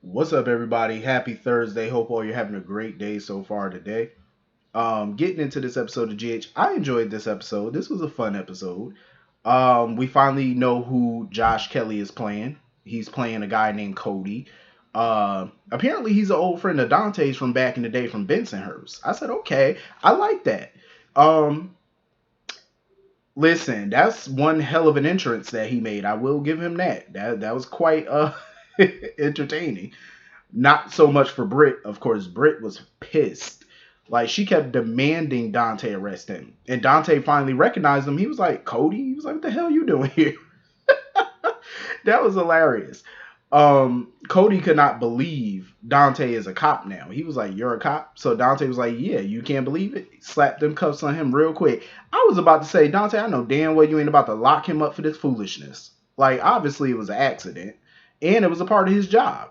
What's up, everybody? Happy Thursday. Hope all you're having a great day so far today. Getting into this episode of GH, I enjoyed this episode. This was a fun episode. We finally know who Josh Kelly is playing. He's playing a guy named Cody. Apparently, he's an old friend of Dante's from back in the day from Bensonhurst. I said, okay, I like that. Um, Listen, that's one hell of an entrance that he made. I will give him that. That was quite entertaining. Not so much for Britt. Of course, Britt was pissed. Like, she kept demanding Dante arrest him. And Dante finally recognized him. He was like, Cody? He was like, what the hell are you doing here? That was hilarious. Cody could not believe Dante is a cop now. He was like, you're a cop? So Dante was like, yeah, you can't believe it? Slapped them cuffs on him real quick. I was about to say, Dante, I know damn well you ain't about to lock him up for this foolishness. Like, obviously it was an accident. And it was a part of his job.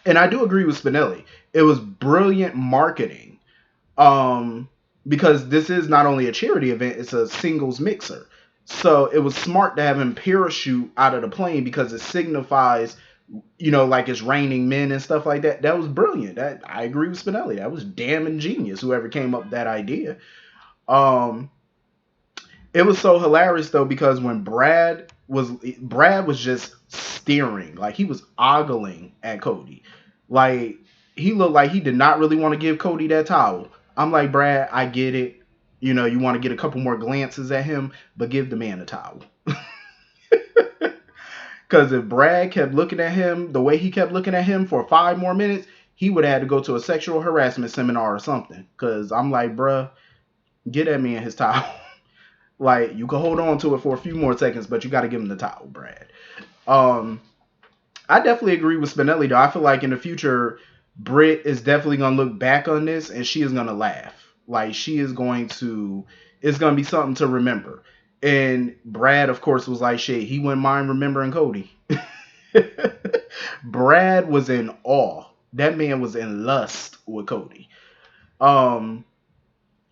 And I do agree with Spinelli. It was brilliant marketing. Um, because this is not only a charity event, it's a singles mixer. So it was smart to have him parachute out of the plane because it signifies, like it's raining men and stuff like that. That was brilliant. That I agree with Spinelli. That was damn ingenious. Whoever came up with that idea. Um, it was so hilarious though because when Brad was just staring, like he was ogling at Cody, like he looked like he did not really want to give Cody that towel. I'm like, Brad, I get it. You want to get a couple more glances at him, but give the man a towel. Because if Brad kept looking at him the way he kept looking at him for 5 more minutes, he would have had to go to a sexual harassment seminar or something. Because I'm like, bruh, get that man his towel. Like, you can hold on to it for a few more seconds, but you got to give him the towel, Brad. Um, I definitely agree with Spinelli, though. I feel like in the future, Britt is definitely going to look back on this and she is going to laugh. Like, it's going to be something to remember. And Brad, of course, was like, shit, he wouldn't mind remembering Cody. Brad was in awe. That man was in lust with Cody. Um,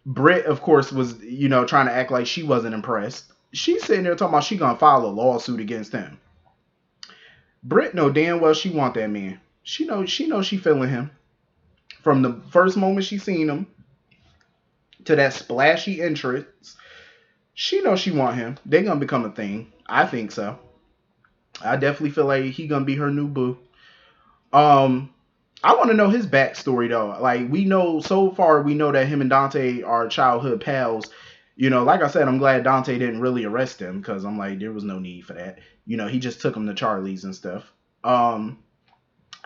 Britt, of course, was trying to act like she wasn't impressed. She's sitting there talking about she gonna file a lawsuit against him. Britt know damn well she want that man. She knows she feeling him from the first moment she seen him to that splashy entrance. She knows she want him. They gonna become a thing. I think so. I definitely feel like he gonna be her new boo. Um, I want to know his backstory though. Like we know so far, we know that him and Dante are childhood pals. Like I said, I'm glad Dante didn't really arrest him because I'm like, there was no need for that. He just took him to Charlie's and stuff. Um,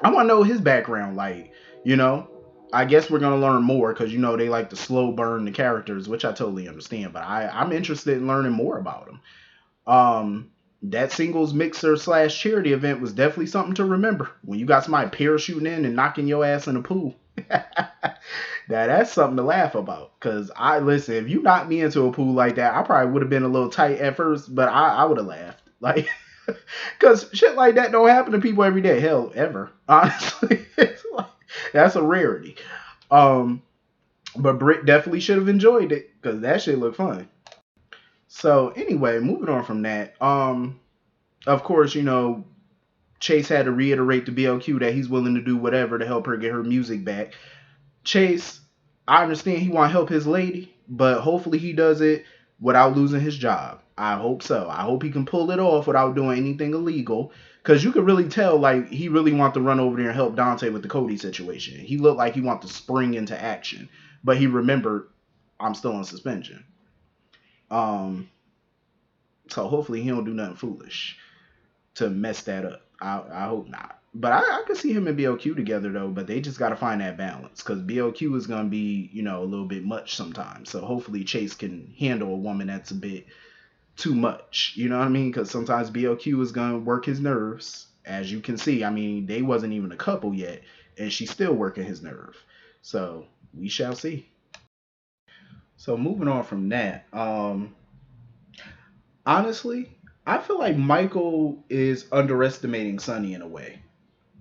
I want to know his background. Like, you know, I guess we're gonna learn more because they like to slow burn the characters, which I totally understand. But I'm interested in learning more about him. That singles mixer slash charity event was definitely something to remember. When you got somebody parachuting in and knocking your ass in the pool, that's something to laugh about. Cause I listen, if you knocked me into a pool like that, I probably would have been a little tight at first, but I would have laughed. Like, cause shit like that don't happen to people every day. Hell, ever. Honestly, it's like, that's a rarity. Um, but Britt definitely should have enjoyed it because that shit looked fun. So anyway, moving on from that. Of course, Chase had to reiterate to BLQ that he's willing to do whatever to help her get her music back. Chase, I understand he want to help his lady, but hopefully he does it without losing his job. I hope so. I hope he can pull it off without doing anything illegal. Cause you could really tell, like, he really want to run over there and help Dante with the Cody situation. He looked like he want to spring into action, but he remembered I'm still on suspension. Um, so hopefully he don't do nothing foolish to mess that up. I hope not. But I could see him and BLQ together though. But they just got to find that balance because BLQ is gonna be a little bit much sometimes. So hopefully Chase can handle a woman that's a bit too much. You know what I mean? Because sometimes BLQ is gonna work his nerves. As you can see, I mean they wasn't even a couple yet, and she's still working his nerve. So we shall see. So moving on from that, honestly, I feel like Michael is underestimating Sonny in a way.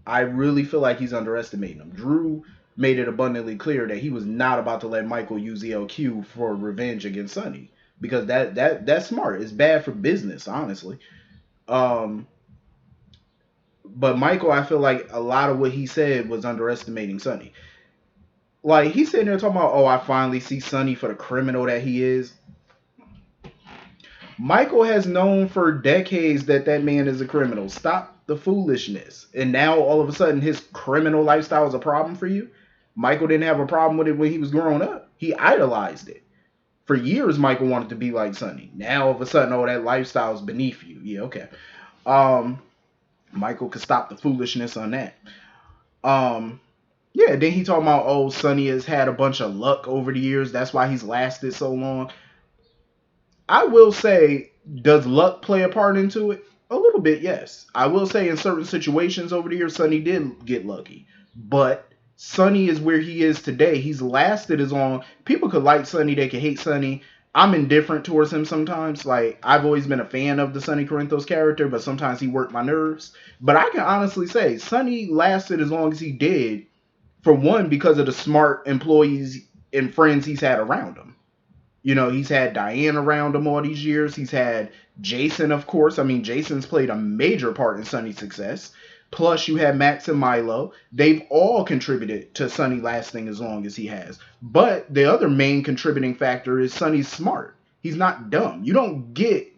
I really feel like he's underestimating him. Drew made it abundantly clear that he was not about to let Michael use ELQ for revenge against Sonny because that's smart. It's bad for business, honestly. Um, But Michael, I feel like a lot of what he said was underestimating Sonny. Like he's sitting there talking about, oh, I finally see Sonny for the criminal that he is. Michael has known for decades that that man is a criminal. Stop the foolishness. And now all of a sudden his criminal lifestyle is a problem for you. Michael didn't have a problem with it when he was growing up. He idolized it. For years, Michael wanted to be like Sonny. Now all of a sudden, oh, that lifestyle is beneath you. Yeah, okay. Um, Michael could stop the foolishness on that. Um, yeah, then he talking about, oh, Sonny has had a bunch of luck over the years. That's why he's lasted so long. I will say, does luck play a part into it? A little bit, yes. I will say in certain situations over the years, Sonny did get lucky. But Sonny is where he is today. He's lasted as long. People could like Sonny, they could hate Sonny. I'm indifferent towards him sometimes. Like, I've always been a fan of the Sonny Corinthos character, but sometimes he worked my nerves. But I can honestly say, Sonny lasted as long as he did, for one, because of the smart employees and friends he's had around him. You know, he's had Diane around him all these years. He's had Jason, of course. I mean, Jason's played a major part in Sonny's success. Plus, you have Max and Milo. They've all contributed to Sonny lasting as long as he has. But the other main contributing factor is Sonny's smart. He's not dumb. You don't get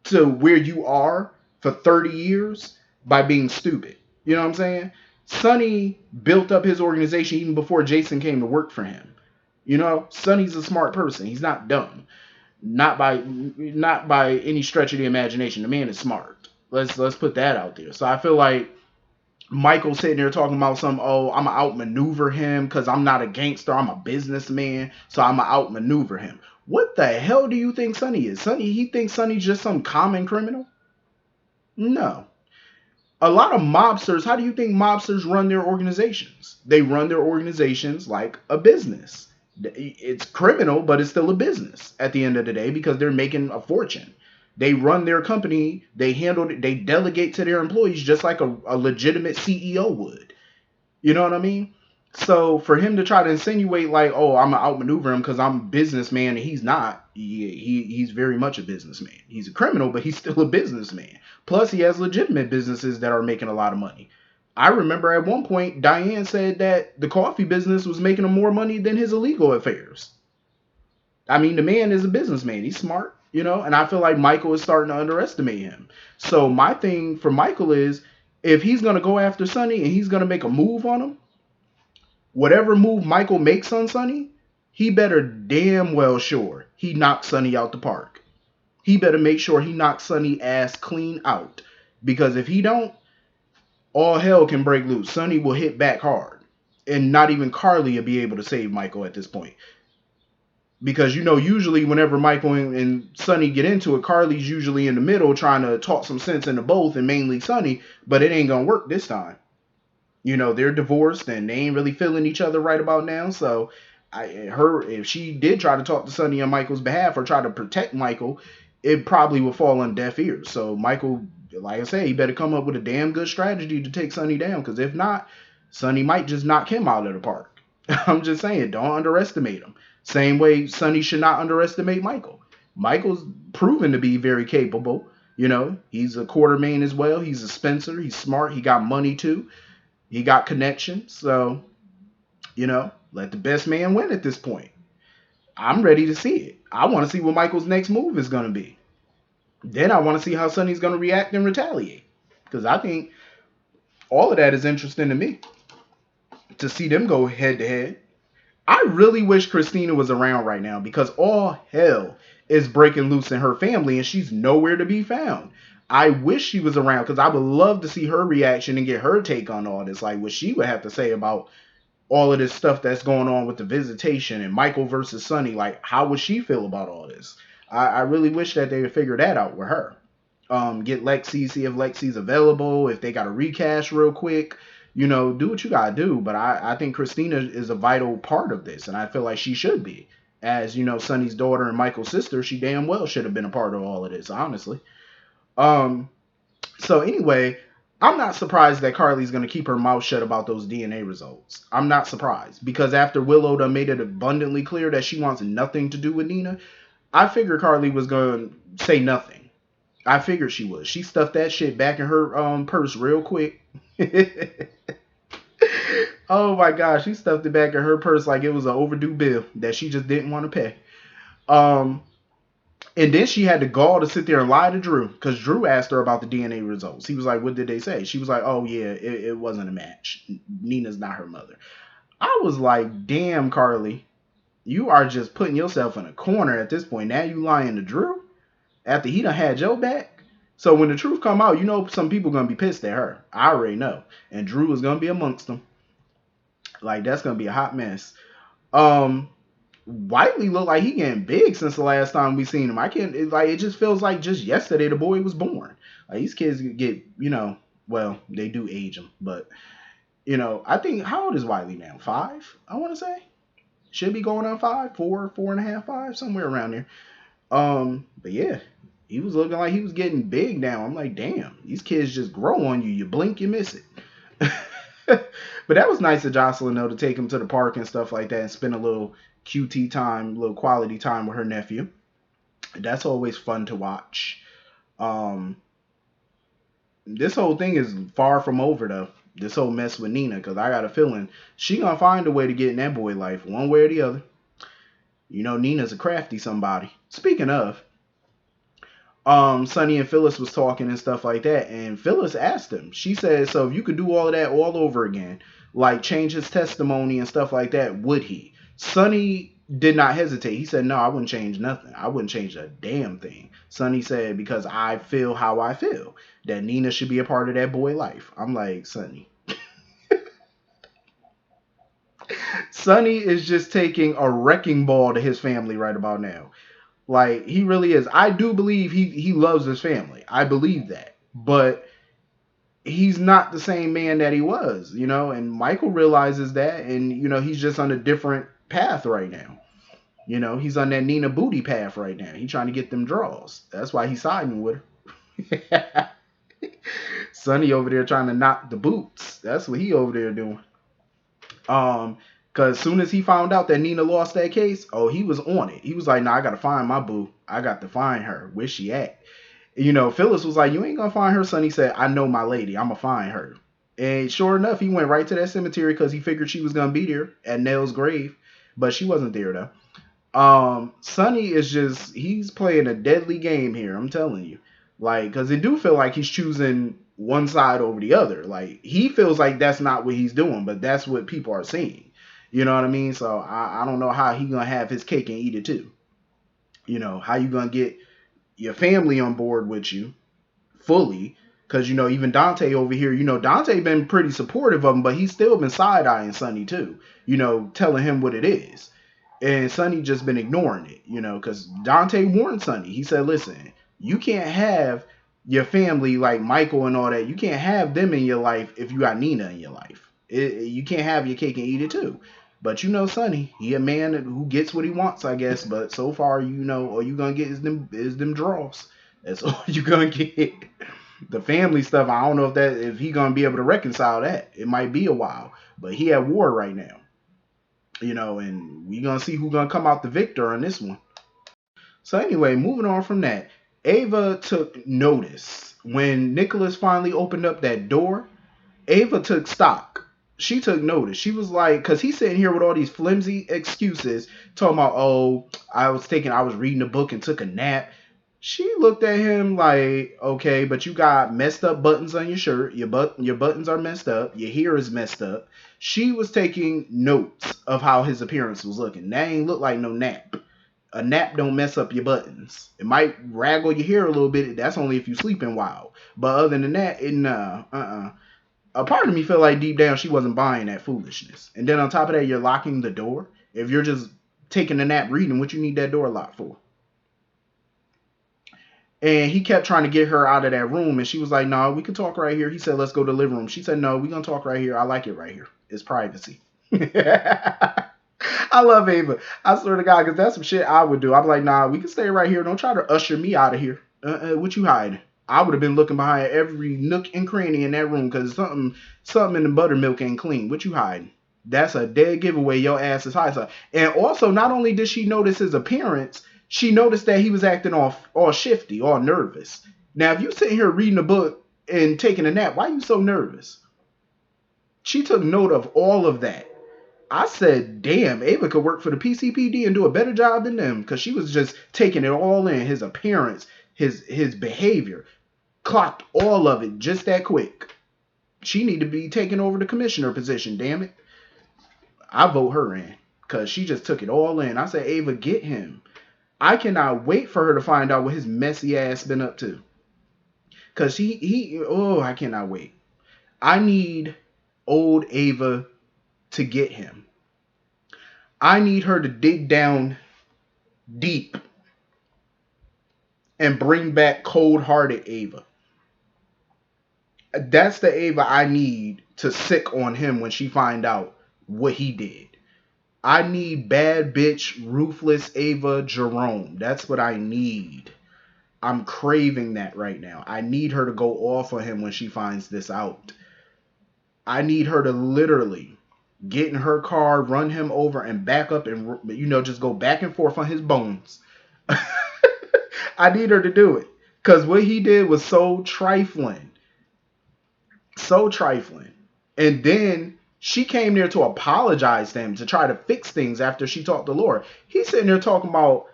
to where you are for 30 years by being stupid. You know what I'm saying? Sonny built up his organization even before Jason came to work for him. You know, Sonny's a smart person. He's not dumb. Not by any stretch of the imagination. The man is smart. Let's put that out there. So I feel like Michael sitting there talking about some, oh, I'm gonna outmaneuver him because I'm not a gangster. I'm a businessman, so I'm gonna outmaneuver him. What the hell do you think Sonny is? He thinks Sonny's just some common criminal? No. A lot of mobsters, how do you think mobsters run their organizations? They run their organizations like a business. It's criminal, but it's still a business at the end of the day because they're making a fortune. They run their company, they handle it, they delegate to their employees just like a legitimate CEO would. You know what I mean? So for him to try to insinuate like, oh, I'm gonna outmaneuver him because I'm a businessman and he's not. He's very much a businessman. He's a criminal, but he's still a businessman. Plus, he has legitimate businesses that are making a lot of money. I remember at one point Diane said that the coffee business was making him more money than his illegal affairs. I mean, the man is a businessman. He's smart, you know, and I feel like Michael is starting to underestimate him. So my thing for Michael is if he's gonna go after Sonny and he's gonna make a move on him, whatever move Michael makes on Sonny, he better damn well sure he knocks Sonny out the park. He better make sure he knocks Sonny ass clean out. Because if he don't, all hell can break loose. Sonny will hit back hard. And not even Carly will be able to save Michael at this point. Because, you know, usually whenever Michael and Sonny get into it, Carly's usually in the middle trying to talk some sense into both and mainly Sonny. But it ain't going to work this time. You know, they're divorced and they ain't really feeling each other right about now. So if she did try to talk to Sonny on Michael's behalf or try to protect Michael, it probably would fall on deaf ears. So Michael, like I said, he better come up with a damn good strategy to take Sonny down. Because if not, Sonny might just knock him out of the park. I'm just saying, don't underestimate him. Same way Sonny should not underestimate Michael. Michael's proven to be very capable. You know, he's a Quartermain as well. He's a Spencer. He's smart. He got money too. He got connections. So, you know, let the best man win at this point. I'm ready to see it. I want to see what Michael's next move is going to be. Then I want to see how Sonny's going to react and retaliate. Because I think all of that is interesting to me. To see them go head to head. I really wish Christina was around right now because all hell is breaking loose in her family and she's nowhere to be found. I wish she was around because I would love to see her reaction and get her take on all this. Like what she would have to say about all of this stuff that's going on with the visitation and Michael versus Sonny. Like, how would she feel about all this? I really wish that they would figure that out with her. Get Lexi, see if Lexi's available, if they got a recast real quick. You know, do what you gotta do. But I think Christina is a vital part of this, and I feel like she should be. As, you know, Sonny's daughter and Michael's sister, she damn well should have been a part of all of this, honestly. So anyway, I'm not surprised that Carly's going to keep her mouth shut about those DNA results. I'm not surprised. Because after Willow done made it abundantly clear that she wants nothing to do with Nina, I figured Carly was going to say nothing. I figured she was. She stuffed that shit back in her purse real quick. Oh my gosh, she stuffed it back in her purse like it was an overdue bill that she just didn't want to pay. Um, and then she had the gall to sit there and lie to Drew because Drew asked her about the DNA results. He was like, "What did they say?" She was like, "Oh yeah, it wasn't a match. Nina's not her mother." I was like, "Damn, Carly, you are just putting yourself in a corner at this point. Now you lying to Drew after he done had your back." So when the truth come out, you know some people gonna be pissed at her. I already know, and Drew is gonna be amongst them. Like that's gonna be a hot mess. Um, Wiley looked like he getting big since the last time we seen him. I can't it just feels like just yesterday the boy was born. Like these kids get well they do age him, but I think how old is Wiley now? 5, I want to say. Should be going on 5, 4, 4.5, 5, somewhere around there. But yeah, he was looking like he was getting big now. I'm like, damn, these kids just grow on you. You blink, you miss it. But that was nice of Jocelyn though to take him to the park and stuff like that and spend a little QT time, a little quality time with her nephew. That's always fun to watch. Um, this whole thing is far from over though. This whole mess with Nina, because I got a feeling she gonna find a way to get in that boy life one way or the other. Nina's a crafty somebody. Speaking of, Sonny and Phyllis was talking and stuff like that, and Phyllis asked him. She said, "So if you could do all of that all over again, like change his testimony and stuff like that, would he?" Sonny did not hesitate. He said, "No, I wouldn't change nothing. I wouldn't change a damn thing." Sonny said, "Because I feel how I feel, that Nina should be a part of that boy life." I'm like, Sonny. Sonny is just taking a wrecking ball to his family right about now. Like he really is. I do believe he loves his family. I believe that. But he's not the same man that he was, and Michael realizes that, and he's just on a different path right now. He's on that Nina booty path right now. He's trying to get them draws. That's why he's siding with her. Sonny over there trying to knock the boots. That's what he over there doing. Because as soon as he found out that Nina lost that case, oh, he was on it. He was like, "Nah, I gotta find my boo. I got to find her. Where's she at?" Phyllis was like, "You ain't gonna find her, son." He said, "I know my lady. I'm gonna find her." And sure enough, he went right to that cemetery because he figured she was gonna be there at Nell's grave, but she wasn't there though. Sonny is he's playing a deadly game here. I'm telling you, like, because it do feel like he's choosing one side over the other. Like he feels like that's not what he's doing, but that's what people are seeing. You know what I mean? So I don't know how he gonna have his cake and eat it too. How you gonna get your family on board with you fully? Because even Dante over here, Dante been pretty supportive of him, but he's still been side eyeing Sonny too. Telling him what it is, and Sonny just been ignoring it. Because Dante warned Sonny. He said, "Listen, you can't have your family like Michael and all that. You can't have them in your life if you got Nina in your life. You can't have your cake and eat it too." But Sonny, he a man who gets what he wants, I guess. But so far, all you gonna get is them draws. That's all you gonna get. The family stuff, I don't know if he gonna be able to reconcile that. It might be a while, but he at war right now. And we gonna see who gonna come out the victor on this one. So anyway, moving on from that, Ava took notice when Nicholas finally opened up that door. Ava took stock. She took notice. She was like, because he's sitting here with all these flimsy excuses, talking about, "Oh, I was reading a book and took a nap." She looked at him like, "Okay, but you got messed up buttons on your shirt. Your buttons are messed up. Your hair is messed up." She was taking notes of how his appearance was looking. That ain't look like no nap. A nap don't mess up your buttons. It might raggle your hair a little bit. That's only if you sleeping wild. But other than that, a part of me felt like deep down she wasn't buying that foolishness. And then on top of that, you're locking the door. If you're just taking a nap reading, what you need that door locked for? And he kept trying to get her out of that room, and she was like, "No, we can talk right here." He said, "Let's go to the living room." She said, "No, we're gonna talk right here. I like it right here. It's privacy." I love Ava. I swear to God, because that's some shit I would do. I'd be like, "Nah, we can stay right here. Don't try to usher me out of here. What you hiding?" I would have been looking behind every nook and cranny in that room because something in the buttermilk ain't clean. What you hiding? That's a dead giveaway. Your ass is high. And also, not only did she notice his appearance, she noticed that he was acting all shifty, all nervous. Now, if you sitting here reading a book and taking a nap, why are you so nervous? She took note of all of that. I said, damn, Ava could work for the PCPD and do a better job than them because she was just taking it all in. His appearance, his behavior, clocked all of it just that quick. She need to be taking over the commissioner position, damn it. I vote her in because she just took it all in. I said, Ava, get him. I cannot wait for her to find out what his messy ass been up to. Because I cannot wait. I need old Ava to get him. I need her to dig down deep and bring back cold-hearted Ava. That's the Ava I need to sick on him when she find out what he did. I need bad bitch, ruthless Ava Jerome. That's what I need. I'm craving that right now. I need her to go off on him when she finds this out. I need her to literally get in her car, run him over, and back up and, just go back and forth on his bones. I need her to do it. Because what he did was so trifling. So trifling. And then she came there to apologize to him, to try to fix things after she talked to Laura. He's sitting there talking about,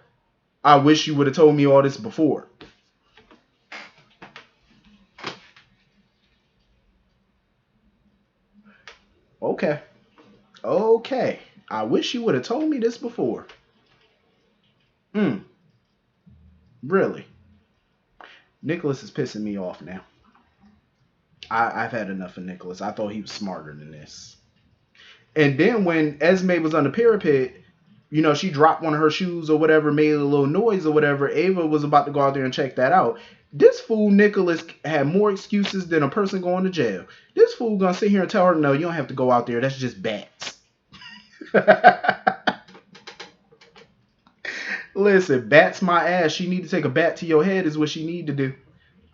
I wish you would have told me all this before. Okay. Okay. I wish you would have told me this before. Really? Nicholas is pissing me off now. I've had enough of Nicholas. I thought he was smarter than this. And then when Esme was on the parapet, she dropped one of her shoes or whatever, made a little noise or whatever. Ava was about to go out there and check that out. This fool Nicholas had more excuses than a person going to jail. This fool gonna sit here and tell her, no, you don't have to go out there. That's just bats. Listen, bats my ass. She need to take a bat to your head is what she need to do.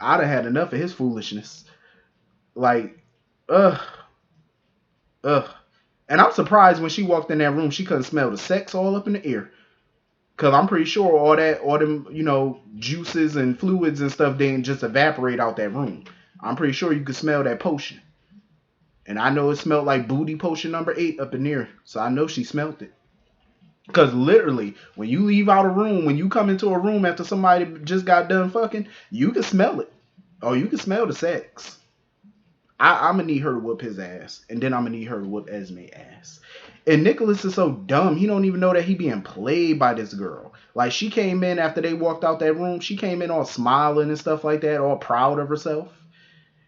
I'd have had enough of his foolishness. Like, ugh. And I'm surprised when she walked in that room, she couldn't smell the sex all up in the air. Cause I'm pretty sure all them, juices and fluids and stuff didn't just evaporate out that room. I'm pretty sure you could smell that potion. And I know it smelled like booty potion number 8 up in there. So I know she smelled it. Because literally, when you leave out a room, when you come into a room after somebody just got done fucking, you can smell it. Oh, you can smell the sex. I'm going to need her to whoop his ass. And then I'm going to need her to whoop Esme's ass. And Nicholas is so dumb. He don't even know that he being played by this girl. Like, she came in after they walked out that room. She came in all smiling and stuff like that, all proud of herself.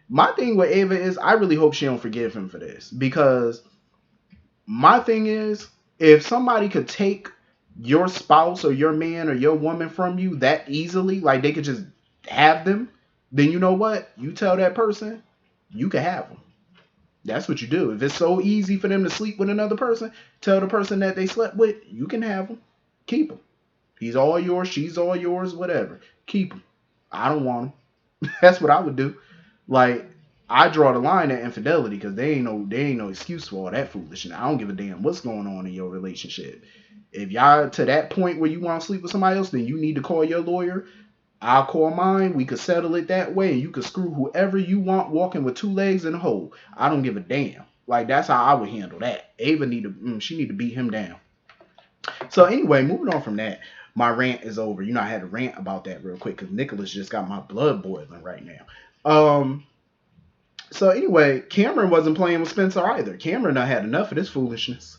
My thing with Ava is I really hope she don't forgive him for this. Because my thing is, if somebody could take your spouse or your man or your woman from you that easily, like they could just have them, then you know what? You tell that person, you can have them. That's what you do. If it's so easy for them to sleep with another person, tell the person that they slept with, you can have them. Keep them. He's all yours, she's all yours, whatever. Keep them. I don't want them. That's what I would do. Like, I draw the line at infidelity because they ain't no excuse for all that foolishness. I don't give a damn what's going on in your relationship. If y'all to that point where you want to sleep with somebody else, then you need to call your lawyer. I'll call mine. We could settle it that way, and you could screw whoever you want walking with 2 legs in a hole. I don't give a damn. Like, that's how I would handle that. Ava need to beat him down. So anyway, moving on from that, my rant is over. I had to rant about that real quick because Nicholas just got my blood boiling right now. So anyway, Cameron wasn't playing with Spencer either. Cameron done had enough of this foolishness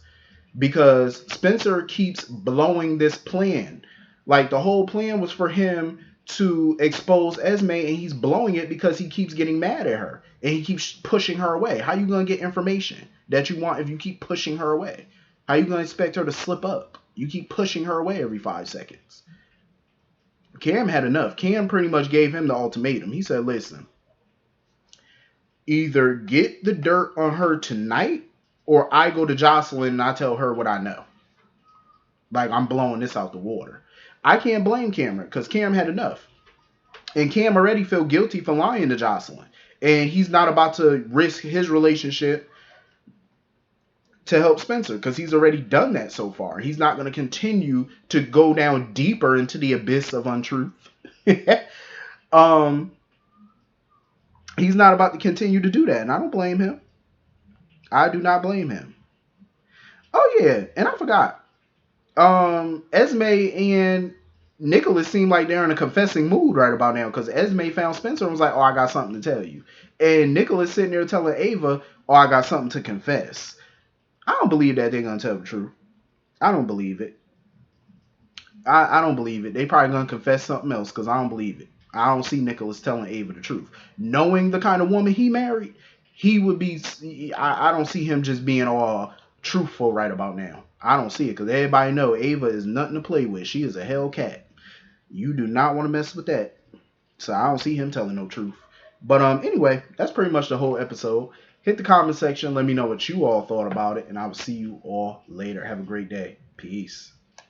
because Spencer keeps blowing this plan. Like, the whole plan was for him to expose Esme, and he's blowing it because he keeps getting mad at her and he keeps pushing her away. How you gonna get information that you want if you keep pushing her away? How you gonna expect her to slip up? You keep pushing her away every 5 seconds. Cam had enough. Cam pretty much gave him the ultimatum. He said, listen, either get the dirt on her tonight or I go to Jocelyn and I tell her what I know. Like, I'm blowing this out the water. I can't blame Cameron because Cam had enough. And Cam already feel guilty for lying to Jocelyn. And he's not about to risk his relationship to help Spencer because he's already done that so far. He's not going to continue to go down deeper into the abyss of untruth. He's not about to continue to do that, and I don't blame him. I do not blame him. Oh yeah, and I forgot. Esme and Nicholas seem like they're in a confessing mood right about now because Esme found Spencer and was like, "Oh, I got something to tell you," and Nicholas sitting there telling Ava, "Oh, I got something to confess." I don't believe that they're gonna tell the truth. I don't believe it. I don't believe it. They probably gonna confess something else because I don't believe it. I don't see Nicholas telling Ava the truth. Knowing the kind of woman he married, he would be. I don't see him just being all truthful right about now. I don't see it because everybody know Ava is nothing to play with. She is a Hellcat. You do not want to mess with that. So I don't see him telling no truth. But anyway, that's pretty much the whole episode. Hit the comment section. Let me know what you all thought about it, and I will see you all later. Have a great day. Peace.